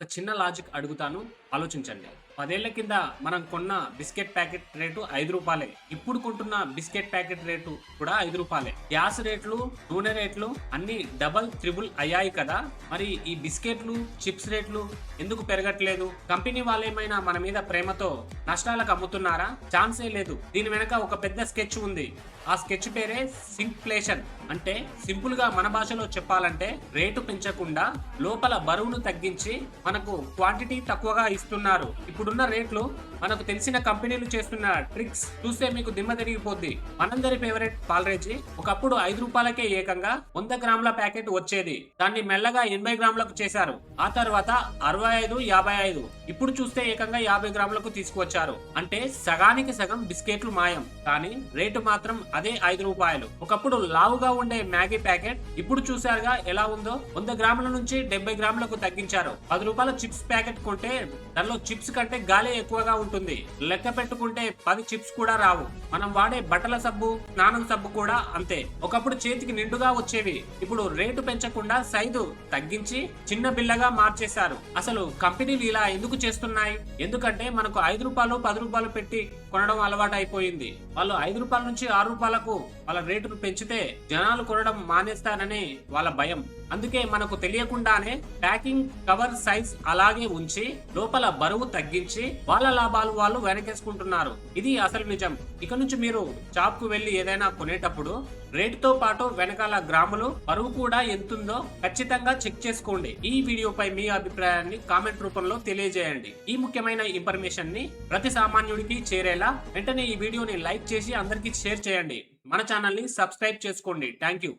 ఒక చిన్న లాజిక్ అడుగుతాను, ఆలోచించండి. 10 ఏళ్ల కింద మనం కొన్న బిస్కెట్ ప్యాకెట్ రేటు రూ. 5. ఇప్పుడు కొంటున్న బిస్కెట్ ప్యాకెట్ రేటు కూడా రూ. 5. గ్యాస్ రేట్లు, నూనె రేట్లు అన్నీ డబల్, త్రిబుల్ అయ్యాయి కదా! మరి ఈ బిస్కెట్లు, చిప్స్ రేట్లు ఎందుకు పెరగట్లేదు? కంపెనీ వాళ్ళేమైనా మన మీద ప్రేమతో నష్టాలకు అమ్ముతున్నారా? ఛాన్సే లేదు. దీని వెనక ఒక పెద్ద స్కెచ్ ఉంది. ఆ స్కెచ్ పేరే సింక్ఫ్లేషన్. అంటే సింపుల్ గా మన భాషలో చెప్పాలంటే రేటు పెంచకుండా లోపల బరువును తగ్గించి మనకు క్వాంటిటీ తక్కువగా ఇస్తున్నారు. ఇప్పుడున్న రేట్లు మనకు తెలిసిన కంపెనీలు చేస్తున్న ట్రిక్స్ చూస్తే మీకు దిమ్మ తిరిగిపోద్ది. మనందరి ఫేవరెట్ పాలరేజీ ఒకప్పుడు రూ. 5కే ఏకంగా 100 గ్రాముల ప్యాకెట్ వచ్చేది. దాన్ని మెల్లగా 80 గ్రాములకు చేశారు. ఆ తర్వాత 65, 55, ఇప్పుడు చూస్తే ఏకంగా 50 గ్రాములకు తీసుకువచ్చారు. అంటే సగానికి సగం బిస్కెట్లు మాయం, కానీ రేటు మాత్రం అదే రూ. 5. ఒకప్పుడు లావుగా ఉండే మ్యాగీ ప్యాకెట్ ఇప్పుడు చూసారుగా ఎలా ఉందో. 100 గ్రాముల నుంచి 70 గ్రాములకు తగ్గించారు. రూ. 10 చిప్స్ ప్యాకెట్ కొంటే దానిలో చిప్స్ కంటే గాలి ఎక్కువగా ఉంటుంది. లెక్క పెట్టుకుంటే 10 చిప్స్ కూడా రావు. మనం వాడే బట్టల సబ్బు, స్నానం సబ్బు కూడా అంతే. ఒకప్పుడు చేతికి నిండుగా వచ్చేవి, ఇప్పుడు రేటు పెంచకుండా సైజు తగ్గించి చిన్న బిల్లగా మార్చేశారు. అసలు కంపెనీలు ఇలా ఎందుకు చేస్తున్నాయి? ఎందుకంటే మనకు రూ. 5, రూ. 10 పెట్టి కొనడం అలవాటు అయిపోయింది. వాళ్ళు రూ. 5 నుంచి రూపాయలకు వాళ్ళ రేటును పెంచితే జనాలు కొనడం మానేస్తారని వాళ్ళ భయం. అందుకే మనకు తెలియకుండానే ప్యాకింగ్, కవర్ సైజ్ అలాగే ఉంచి లోపల బరువు తగ్గించి వాళ్ళ లాభాలు వాళ్ళు వెనకేసుకుంటున్నారు. ఇది అసలు నిజం. ఇక నుంచి మీరు షాప్ కు వెళ్లి ఏదైనా కొనేటప్పుడు రేటుతో పాటు వెనకాల గ్రాములు, బరువు కూడా ఎంతుందో ఖచ్చితంగా చెక్ చేసుకోండి. ఈ వీడియోపై మీ అభిప్రాయాన్ని కామెంట్ రూపంలో తెలియజేయండి. ఈ ముఖ్యమైన ఇన్ఫర్మేషన్ ని ప్రతి సామాన్యుడికి చేరేలా వెంటనే ఈ వీడియోని లైక్ చేసి అందరికీ షేర్ చేయండి. మన ఛానల్ ని సబ్స్క్రైబ్ చేసుకోండి. Thank you.